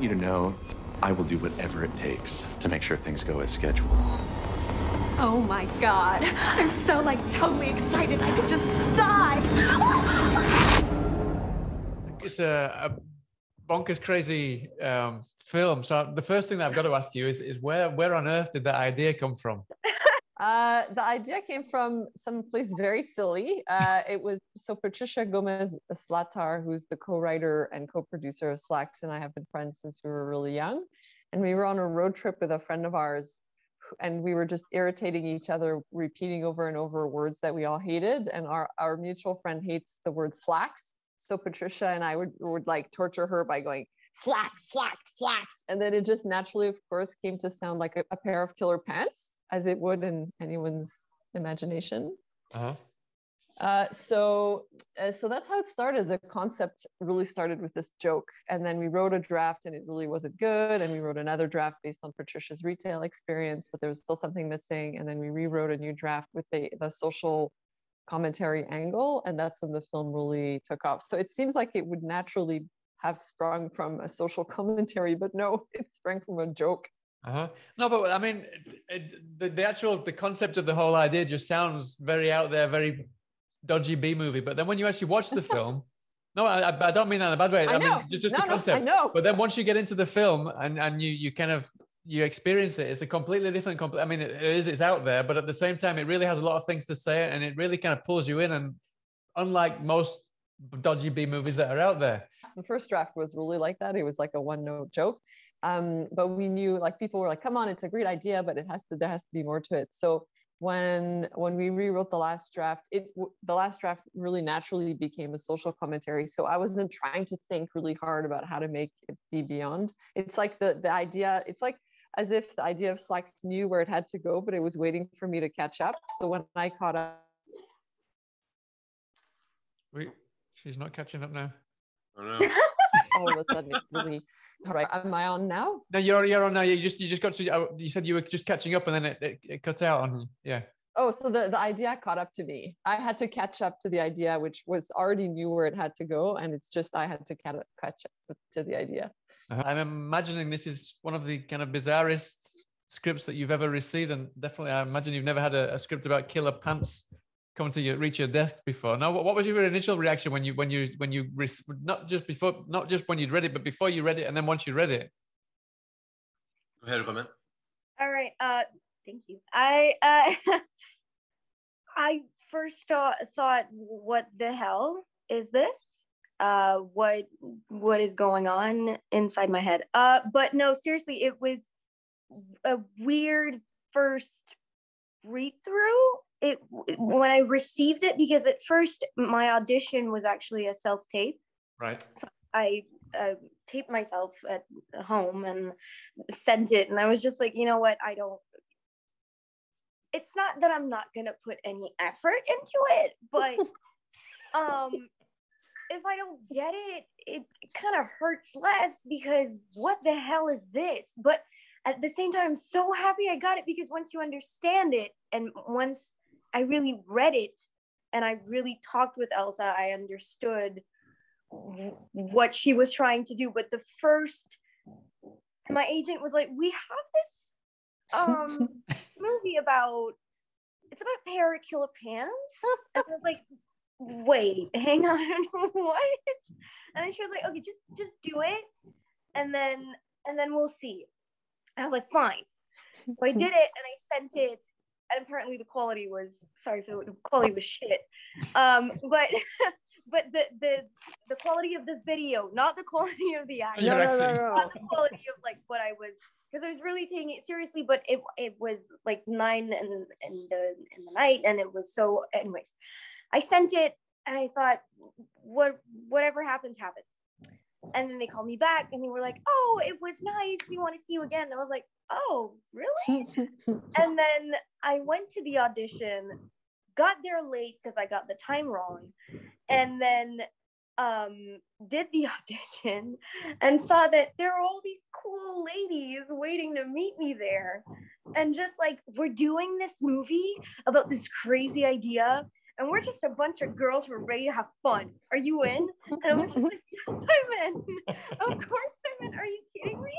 you to know I will do whatever it takes to make sure things go as scheduled. Oh my God. I'm so like totally excited. I could just die. It's a bonkers crazy film. So the first thing that I've got to ask you is where on earth did that idea come from? The idea came from some place very silly. It was, so Patricia Gomez-Slatar, who's the co-writer and co-producer of SLAXX, and I have been friends since we were really young. And we were on a road trip with a friend of ours, and we were just irritating each other, repeating over and over words that we all hated. And our mutual friend hates the word slacks. So Patricia and I would like torture her by going, slacks, slacks, slacks. And then it just naturally, of course, came to sound like a pair of killer pants, as it would in anyone's imagination. So that's how it started. The concept really started with this joke, and then we wrote a draft, and it really wasn't good. And we wrote another draft based on Patricia's retail experience, but there was still something missing. And then we rewrote a new draft with the social commentary angle, and that's when the film really took off. So it seems like it would naturally have sprung from a social commentary, but no, it sprang from a joke. No, but I mean, the concept of the whole idea just sounds very out there, very dodgy B movie. But then when you actually watch the film, no, I don't mean that in a bad way. I mean, just the concept. I know. But then once you get into the film and you kind of, you experience it, it's a completely different, I mean, it's out there, but at the same time, it really has a lot of things to say, and it really kind of pulls you in. And unlike most dodgy B movies that are out there. The first draft was really like that. It was like a one-note joke. But we knew, like, people were like, come on, it's a great idea, but there has to be more to it. So when we rewrote the last draft, the last draft really naturally became a social commentary. So I wasn't trying to think really hard about how to make it be beyond. It's like the idea, it's like as if the idea of SLAXX knew where it had to go, but it was waiting for me to catch up. So when I caught up. Wait, she's not catching up now. Oh no. All of a sudden, it really. All right, am I on now? No, you're on now. You just got to. You said you were just catching up, and then it cut out on you. Yeah. Oh, so the idea caught up to me. I had to catch up to the idea, which was already knew where it had to go, and it's just I had to catch up to the idea. I'm imagining this is one of the kind of bizarrest scripts that you've ever received, and definitely I imagine you've never had a script about killer pants come to reach your desk before. Now, what was your initial reaction when you not just when you'd read it, but before you read it, and then once you read it? Go ahead, Romain. All right. Thank you. I first thought, what the hell is this? What is going on inside my head? But no, seriously, it was a weird first read through. When I received it, because at first my audition was actually a self-tape. Right. So I taped myself at home and sent it, and I was just like, you know what, it's not that I'm not gonna put any effort into it, but if I don't get it, it kind of hurts less, because what the hell is this? But at the same time, I'm so happy I got it, because once you understand it, and once I really read it and I really talked with Elza, I understood what she was trying to do. But my agent was like, we have this movie about a pair of killer pants. And I was like, wait, hang on, what? And then she was like, okay, just do it, and then we'll see. And I was like, fine. So I did it, and I sent it, and apparently the quality was shit. But the quality of the video, not the quality of the acting. No. Not the quality of like what I was, because I was really taking it seriously, but it was like 9 in the night, and it was so. Anyways, I sent it, and I thought, whatever happens, happens. And then they called me back, and they were like, oh, it was nice, we want to see you again. And I was like, oh, really? And then I went to the audition, got there late because I got the time wrong, and then did the audition and saw that there were all these cool ladies waiting to meet me there, and just like, we're doing this movie about this crazy idea, and we're just a bunch of girls who are ready to have fun. Are you in? And I was just like, yes, I'm in. Of course I'm apartment? Are you kidding me?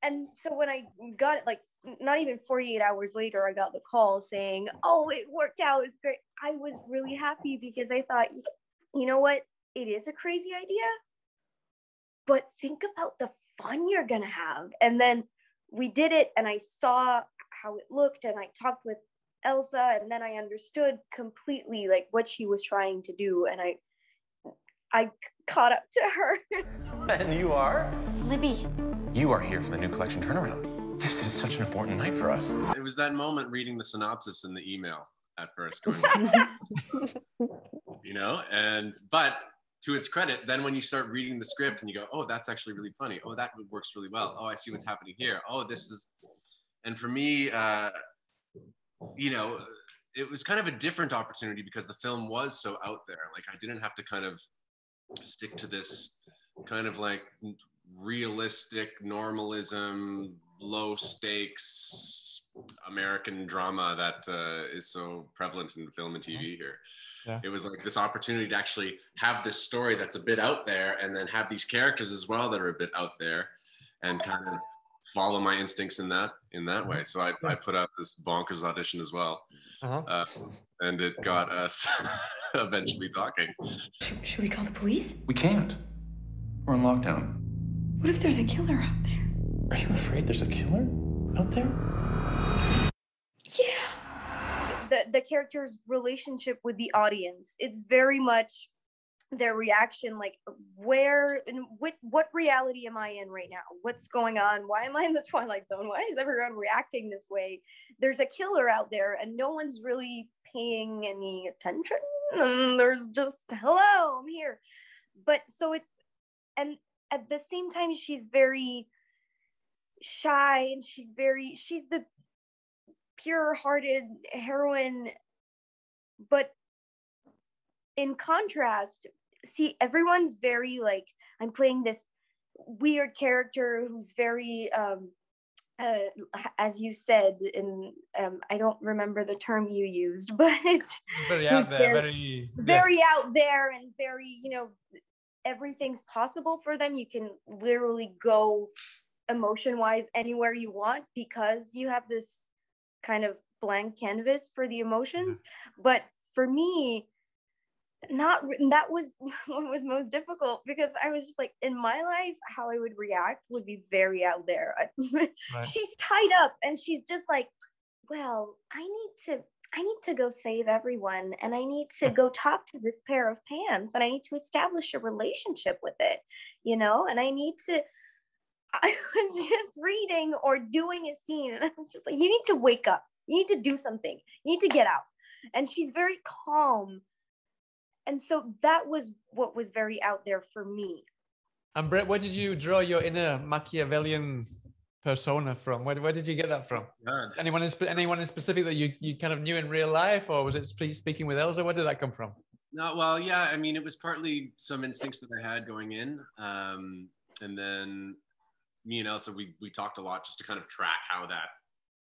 And so when I got it, like not even 48 hours later, I got the call saying, oh, it worked out, it's great. I was really happy because I thought, you know what, it is a crazy idea, but think about the fun you're gonna have. And then we did it, and I saw how it looked, and I talked with Elza, and then I understood completely like what she was trying to do, and I caught up to her. And you are? Libby. You are here for the new collection turnaround. This is such an important night for us. It was that moment reading the synopsis in the email at first, going, you know, but to its credit, then when you start reading the script and you go, oh, that's actually really funny. Oh, that works really well. Oh, I see what's happening here. Oh, this is, and for me, you know, it was kind of a different opportunity because the film was so out there. Like I didn't have to kind of stick to this kind of like realistic normalism, low stakes American drama that is so prevalent in film and TV here. Yeah. It was like this opportunity to actually have this story that's a bit out there, and then have these characters as well that are a bit out there, and kind of follow my instincts in that way. So I put out this bonkers audition as well, and it got us eventually talking. Should we call the police? We can't. We're in lockdown. What if there's a killer out there? Are you afraid there's a killer out there? Yeah. The character's relationship with the audience, it's very much their reaction, like what reality am I in right now? What's going on? Why am I in the Twilight Zone? Why is everyone reacting this way? There's a killer out there and no one's really paying any attention, and there's just, hello, I'm here. But so and at the same time she's very shy, and she's the pure-hearted heroine, but in contrast, see, everyone's very like, I'm playing this weird character who's very as you said, in I don't remember the term you used, but very out there, very out there, and very, you know, everything's possible for them. You can literally go emotion-wise anywhere you want because you have this kind of blank canvas for the emotions. But for me, that was what was most difficult, because I was just like, in my life, how I would react would be very out there. Right. She's tied up and she's just like, well, I need to go save everyone, and I need to go talk to this pair of pants, and I need to establish a relationship with it, you know, and I was just reading or doing a scene, and I was just like, you need to wake up, you need to do something, you need to get out. And she's very calm. And so that was what was very out there for me. And Brett, where did you draw your inner Machiavellian persona from? Where did you get that from? Anyone in specific that you kind of knew in real life, or was it speaking with Elza? Where did that come from? No, well, yeah, I mean, it was partly some instincts that I had going in. And then me and Elza, we talked a lot just to kind of track how that,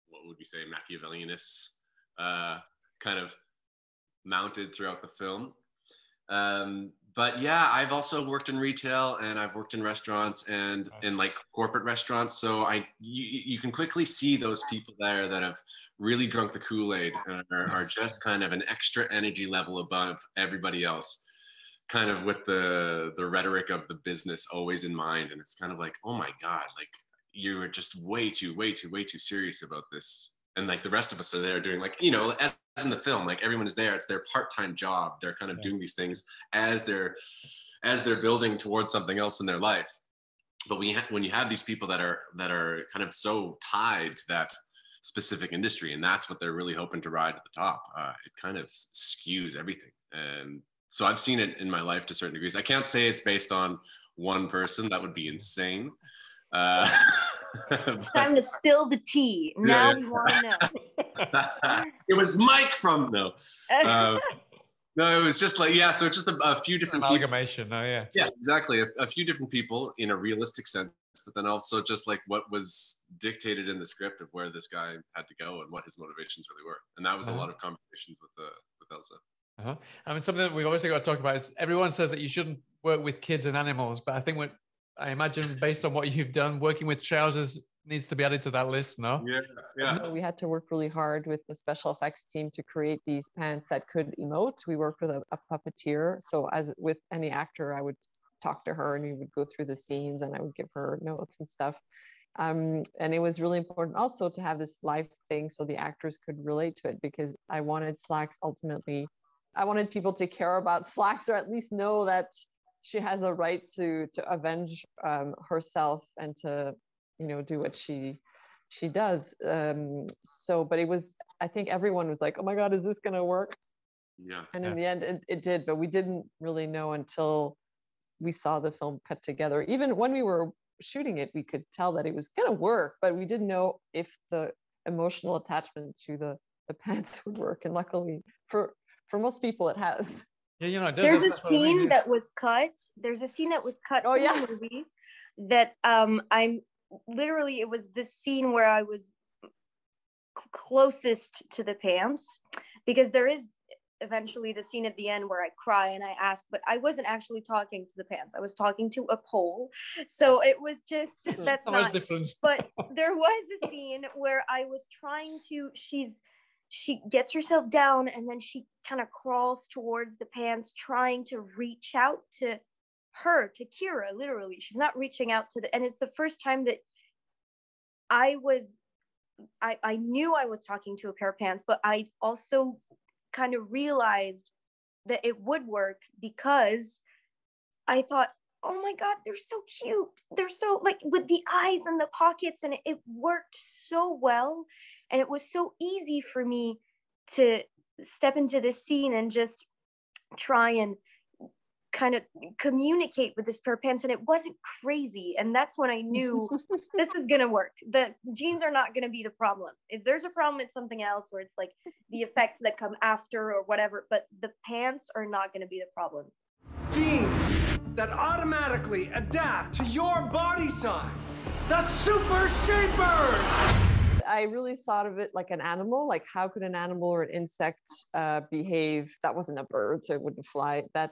what would we say, Machiavellianist kind of mounted throughout the film. But yeah, I've also worked in retail, and I've worked in restaurants and in like corporate restaurants. So you can quickly see those people there that have really drunk the Kool-Aid and are just kind of an extra energy level above everybody else, kind of with the rhetoric of the business always in mind. And it's kind of like, oh my God, like you're just way too serious about this. And like the rest of us are there doing, like, you know, as in the film, like everyone is there, it's their part-time job, they're kind of doing these things as they're building towards something else in their life. But when you have these people that are kind of so tied to that specific industry, and that's what they're really hoping to ride to the top, it kind of skews everything. And so I've seen it in my life to certain degrees. I can't say it's based on one person, that would be insane. It's time to spill the tea. Now we want to know. It was Mike from no, it was just like, yeah. So it's just a few different amalgamation. Oh yeah, yeah, exactly. A few different people in a realistic sense, but then also just like what was dictated in the script of where this guy had to go and what his motivations really were, and that was a lot of conversations with Elza. I mean, something that we've obviously got to talk about is everyone says that you shouldn't work with kids and animals, but I think I imagine based on what you've done, working with trousers needs to be added to that list, no? Yeah. So we had to work really hard with the special effects team to create these pants that could emote. We worked with a puppeteer. So as with any actor, I would talk to her and we would go through the scenes and I would give her notes and stuff. And it was really important also to have this live thing so the actors could relate to it, because I wanted SLAXX ultimately, I wanted people to care about SLAXX, or at least know that she has a right to avenge herself and to, you know, do what she does. But it was, I think everyone was like, oh my God, is this going to work? Yeah. And in the end, it did, but we didn't really know until we saw the film cut together. Even when we were shooting it, we could tell that it was going to work, but we didn't know if the emotional attachment to the pants would work. And luckily for most people, it has. Yeah, you know, there's a scene that was cut. There's a scene that was cut from the movie that I'm literally, it was the scene where I was closest to the pants, because there is eventually the scene at the end where I cry and I ask, but I wasn't actually talking to the pants. I was talking to a pole. So it was just, that's not different. But there was a scene where I was trying to, she gets herself down and then she kind of crawls towards the pants, trying to reach out to her, to Kira, literally. She's not reaching out to and it's the first time that I knew I was talking to a pair of pants, but I also kind of realized that it would work, because I thought, oh my God, they're so cute. They're so, like, with the eyes and the pockets, and it worked so well. And it was so easy for me to step into this scene and just try and kind of communicate with this pair of pants, and it wasn't crazy. And that's when I knew this is gonna work. The jeans are not gonna be the problem. If there's a problem, it's something else, where it's like the effects that come after or whatever, but the pants are not gonna be the problem. Jeans that automatically adapt to your body size. The Super Shapers! I really thought of it like an animal, like how could an animal or an insect behave? That wasn't a bird, so it wouldn't fly. That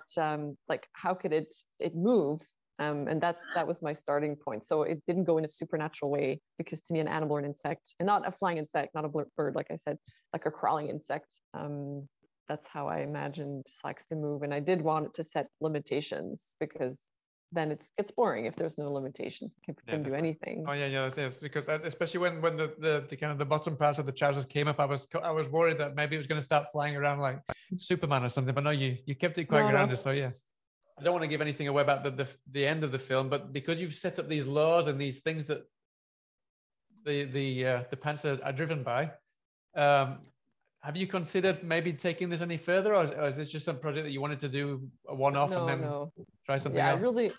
like how could it move? And that was my starting point. So it didn't go in a supernatural way, because to me, an animal or an insect, and not a flying insect, not a bird, like I said, like a crawling insect. That's how I imagined SLAXX to move. And I did want it to set limitations, because then it gets boring if there's no limitations. It can do anything. Oh yeah, it is, because especially when the kind of the bottom parts of the trousers came up, I was worried that maybe it was going to start flying around like Superman or something. But no, you kept it quite grounded. So yeah, I don't want to give anything away about the end of the film, but because you've set up these laws and these things that the pants are driven by, have you considered maybe taking this any further, or is this just some project that you wanted to do a one-off and then try something else? Yeah,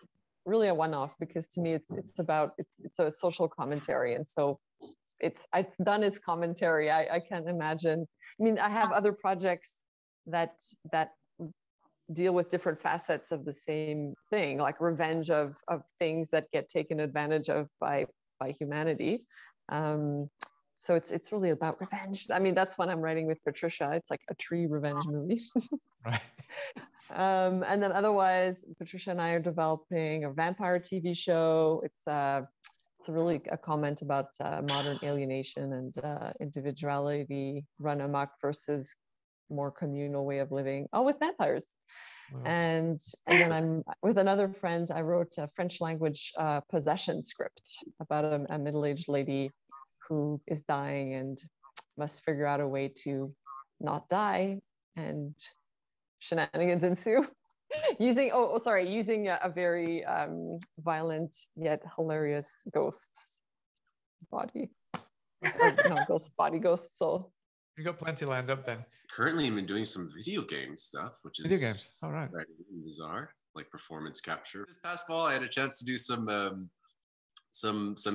really a one-off, because to me it's a social commentary, and so it's done its commentary. I can't imagine. I mean, I have other projects that deal with different facets of the same thing, like revenge of things that get taken advantage of by humanity. So it's really about revenge. I mean, that's when I'm writing with Patricia. It's like a tree revenge movie. Right. And then otherwise, Patricia and I are developing a vampire TV show. It's really a comment about modern alienation and individuality run amok versus more communal way of living. Oh, with vampires. Wow. And then I'm with another friend. I wrote a French language possession script about a middle-aged lady who is dying and must figure out a way to not die, and shenanigans ensue. using a very violent yet hilarious ghost's body. Not ghost body, ghost soul. You got plenty lined up then. Currently, I've been doing some video game stuff, which is video games. All right. Bizarre, like performance capture. This past fall, I had a chance to do some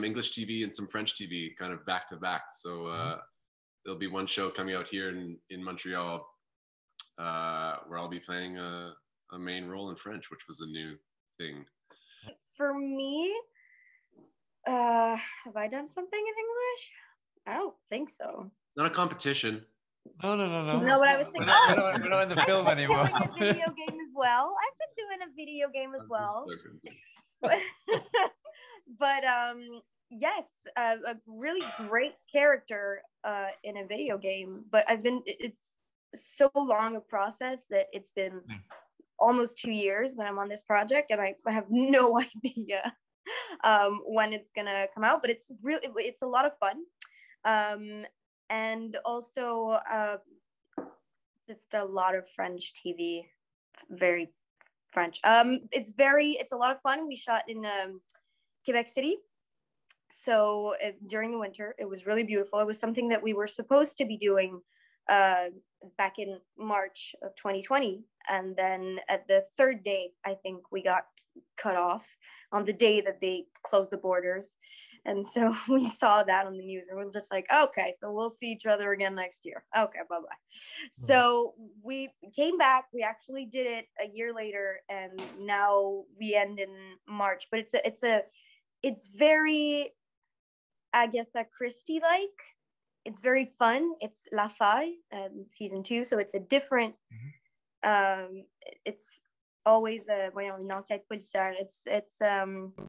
English TV and some French TV kind of back to back. So there'll be one show coming out here in Montreal where I'll be playing a main role in French, which was a new thing. For me, have I done something in English? I don't think so. It's not a competition. No. No, but I was thinking, we're not in the film anymore. doing a video game as well. I've been doing a video game as well. But yes, a really great character in a video game. But it's so long a process that it's been almost 2 years that I'm on this project, and I have no idea when it's gonna come out. But it's a lot of fun, and also just a lot of French TV, very French. It's a lot of fun. We shot in Quebec City. So during the winter, it was really beautiful. It was something that we were supposed to be doing back in March of 2020. And then at the third day, I think we got cut off on the day that they closed the borders. And so we saw that on the news and we were just like, okay, so we'll see each other again next year. Okay, bye-bye. So we came back, we actually did it a year later, and now we end in March. But it's very Agatha Christie-like. It's very fun. It's La Faille, season 2. So it's a different, it's always une enquête policière. It's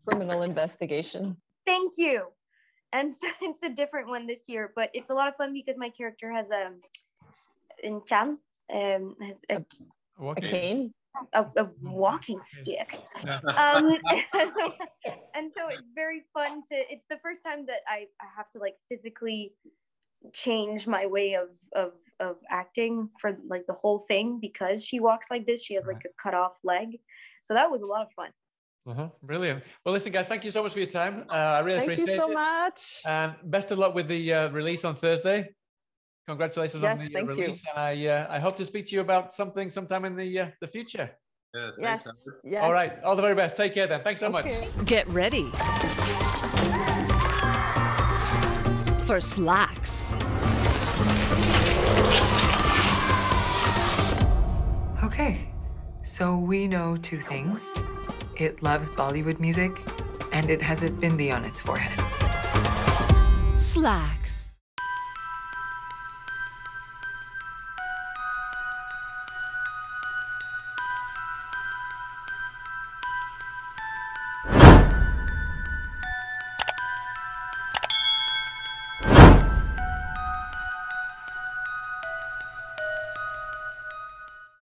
criminal investigation. Thank you. And so it's a different one this year, but it's a lot of fun because my character has in Cannes, has a cane, a walking stick. And so it's very fun it's the first time that I have to like physically change my way of acting for like the whole thing, because she walks like this. She has like a cut off leg. So that was a lot of fun. Brilliant. Well, listen, guys, thank you so much for your time. I really appreciate it. Thank you so much. And best of luck with the release on Thursday. Congratulations on the release. And I hope to speak to you about something sometime in the future. Yeah, thanks, yes. All right. All the very best. Take care then. Thanks so much. Get ready for SLAXX. Okay, so we know 2 things. It loves Bollywood music, and it has a bindi on its forehead. SLAXX.